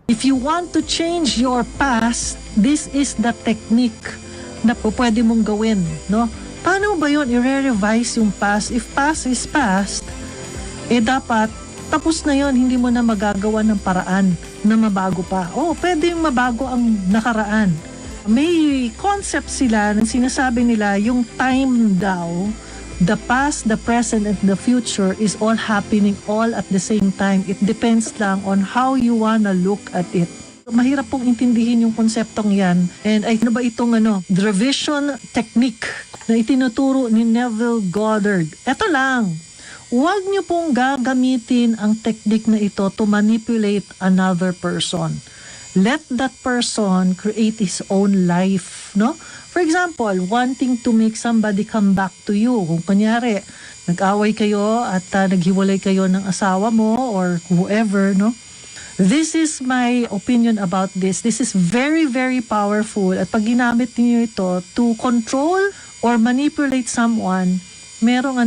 If you want to change your past, this is the technique na pwede mong gawin, no? Paano ba yun i-revise yung past? If past is past, dapat tapos na yun, hindi mo na magagawa ng paraan na mabago pa. Pwede yung mabago ang nakaraan. May concept sila na sinasabi nila, yung time daw, the past, the present, and the future is all happening all at the same time. It depends lang on how you wanna look at it. Mahirap pong intindihin yung konseptong yan. And ano ba itong the revision technique na itinuturo ni Neville Goddard? Ito lang, huwag niyo pong gagamitin ang technique na ito to manipulate another person. Let that person create his own life, no? For example, wanting to make somebody come back to you. Kung kunyari, nag-away kayo at naghiwalay kayo ng asawa mo or whoever, no? This is my opinion about this. This is very, very powerful. At pag ginamit niyo ito to control or manipulate someone, merong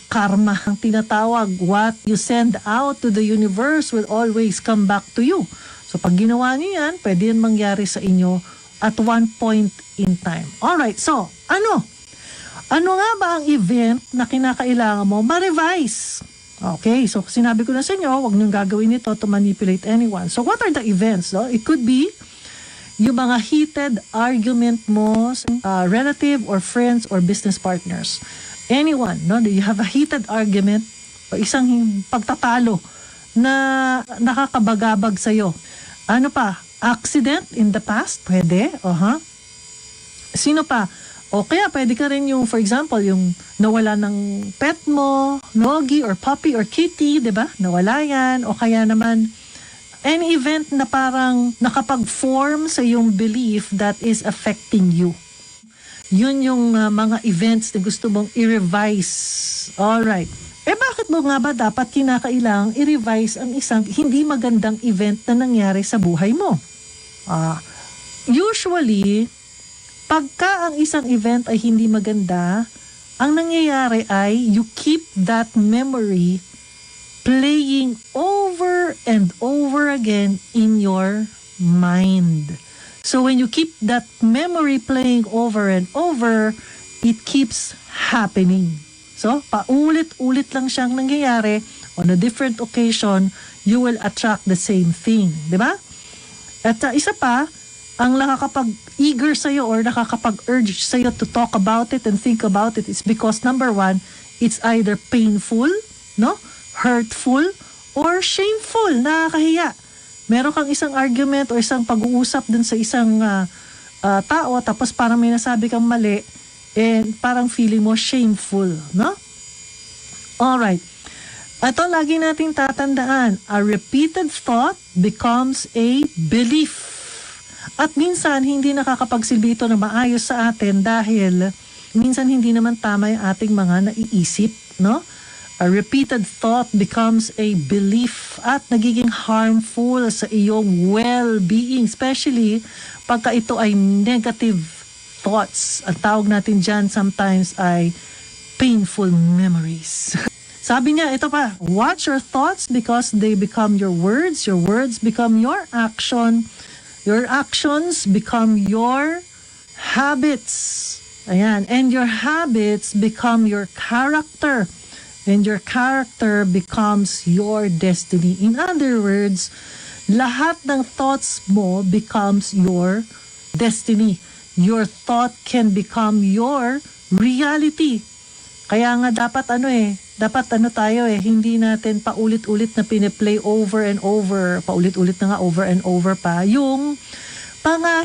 karma ang tinatawag. What you send out to the universe will always come back to you. So pag ginawa niyo yan, pwede yan mangyari sa inyo at one point in time. Alright, so ano nga ba ang event na kinakailangan mo ma-revise? Okay, so sinabi ko na sa inyo, huwag niyong gagawin ito to manipulate anyone. So what are the events? No? It could be yung mga heated argument mo sa relative or friends or business partners. Anyone, no? You have a heated argument o isang pagtatalo na nakakabagabag sa'yo. Ano pa? Accident in the past? Pwede. Sino pa? O kaya pwede ka rin yung, for example, yung nawala ng pet mo, doggy or puppy or kitty, di ba? Nawala yan. O kaya naman, any event na parang nakapag-form sa yung belief that is affecting you. Yun yung mga events na gusto mong i-revise. Alright. Bakit mo nga ba dapat kinakailangang i-revise ang isang hindi magandang event na nangyari sa buhay mo? Usually, pagka ang isang event ay hindi maganda, ang nangyayari ay you keep that memory playing over and over again in your mind. So when you keep that memory playing over and over, it keeps happening. So, paulit-ulit lang siyang nangyayari. On a different occasion, you will attract the same thing. Di ba? At isa pa, ang nakakapag-eager sa'yo or nakakapag-urge sa'yo to talk about it and think about it is because number one, it's either painful, no? Hurtful, or shameful, nakakahiya. Meron kang isang argument o isang pag-uusap dun sa isang tao tapos parang may nasabi kang mali and parang feeling mo shameful, no? Alright. Ito lagi nating tatandaan, a repeated thought becomes a belief. At minsan, hindi nakakapagsilbi ito na maayos sa atin dahil minsan hindi naman tama yung ating mga naiisip, no? A repeated thought becomes a belief at nagiging harmful sa iyong well-being, especially pagka ito ay negative thoughts. Ang tawag natin dyan sometimes ay painful memories. Sabi niya, ito pa, watch your thoughts because they become your words become your actions become your habits. Ayan, and your habits become your character. And your character becomes your destiny. In other words, lahat ng thoughts mo becomes your destiny. Your thought can become your reality. Kaya nga dapat tayo hindi natin paulit-ulit na piniplay over and over, paulit-ulit na nga over and over pa, yung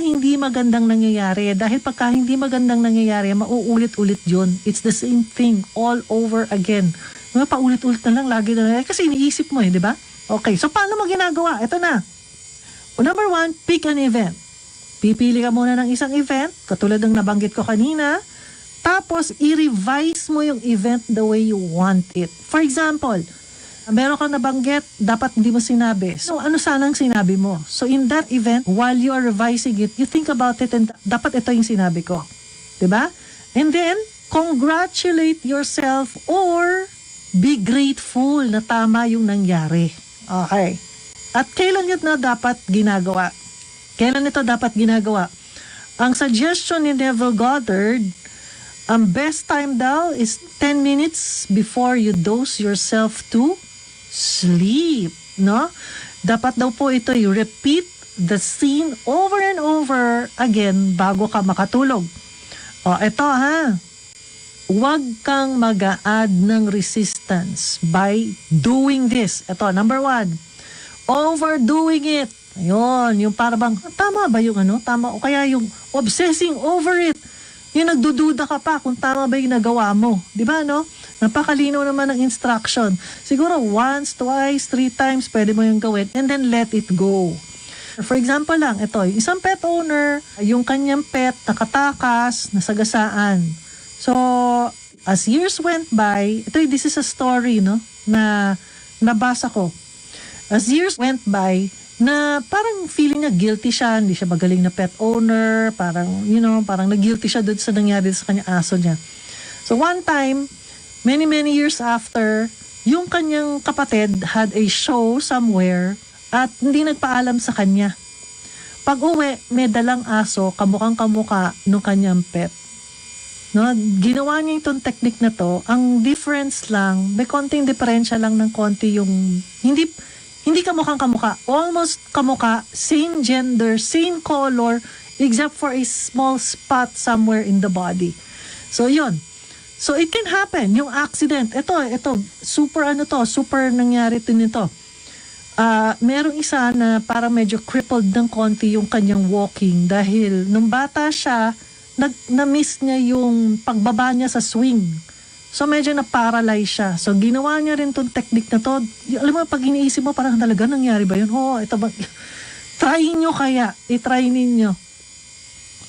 hindi magandang nangyayari. Dahil pagka hindi magandang nangyayari, mauulit-ulit yun. It's the same thing all over again. Paulit-ulit na lang, lagi na lang. Kasi iniisip mo di ba? Okay, so paano mo ginagawa? Ito na. Number one, pick an event. Pipili ka muna ng isang event, katulad ng nabanggit ko kanina, tapos i-revise mo yung event the way you want it. For example, meron kang nabanggit, dapat hindi mo sinabi. So, ano sanang sinabi mo? So, in that event, while you are revising it, you think about it and dapat ito yung sinabi ko. Diba? And then, congratulate yourself or be grateful na tama yung nangyari. Okay. At kailan ito na dapat ginagawa? Kailan ito dapat ginagawa? Ang suggestion ni Neville Goddard, ang best time daw is 10 minutes before you dose yourself to sleep, no? Dapat daw po ito repeat the scene over and over again bago ka makatulog. O, ito ha. Huwag kang mag-a-add ng resistance by doing this. Ito, number 1. Overdoing it. Ayun, yung parang, tama ba yung tama? O kaya yung obsessing over it. Yung nagdududa ka pa kung tama ba yung nagawa mo. Di ba, no? Napakalinaw naman ng instruction. Siguro once, twice, 3 times, pwede mo yung gawin and then let it go. For example lang, ito, yung isang pet owner, yung kanyang pet nakatakas, nasagasaan. So, as years went by, this is a story, no, na nabasa ko. As years went by, na parang feeling niya guilty siya, hindi siya magaling na pet owner, parang, parang nag-guilty siya doon sa nangyari sa kanyang aso niya. So, one time, many years after, yung kanyang kapatid had a show somewhere at hindi nagpaalam sa kanya. Pag-uwi, may dalang aso, kamukhang-kamukha nung kanyang pet. No, ginawa niya itong technique na to. Ang difference lang, may konting diferensya lang ng konti yung hindi kamukhang-kamukha. Almost kamukha, same gender, same color, except for a small spot somewhere in the body. So, yun. So, it can happen. Yung accident, ito, super nangyari din ito. Merong isa na parang medyo crippled ng konti yung kanyang walking dahil nung bata siya, na-miss niya yung pagbaba niya sa swing. So medyo na-paralyze siya. So ginawa niya rin tong technique na to. Alam mo, pag iniisip mo, parang talaga nangyari ba yun? Ito ba? Try nyo kaya. I-try ninyo.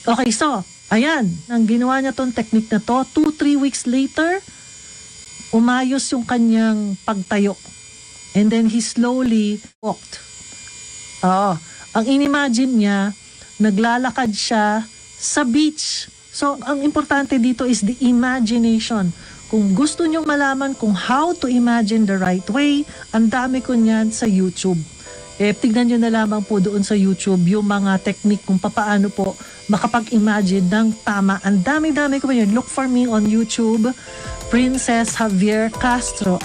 Okay, so, ayan. Ang ginawa niya tong technique na to, 2-3 weeks later, umayos yung kanyang pagtayo. And then he slowly walked. Ang inimagine niya, naglalakad siya sa beach. So, ang importante dito is the imagination. Kung gusto nyo malaman kung how to imagine the right way, ang dami ko niyan sa YouTube. Tignan nyo na lamang po doon sa YouTube yung mga technique kung paano po makapag-imagine ng tama. Ang dami ko pa yun. Look for me on YouTube, Princess Javier Castro.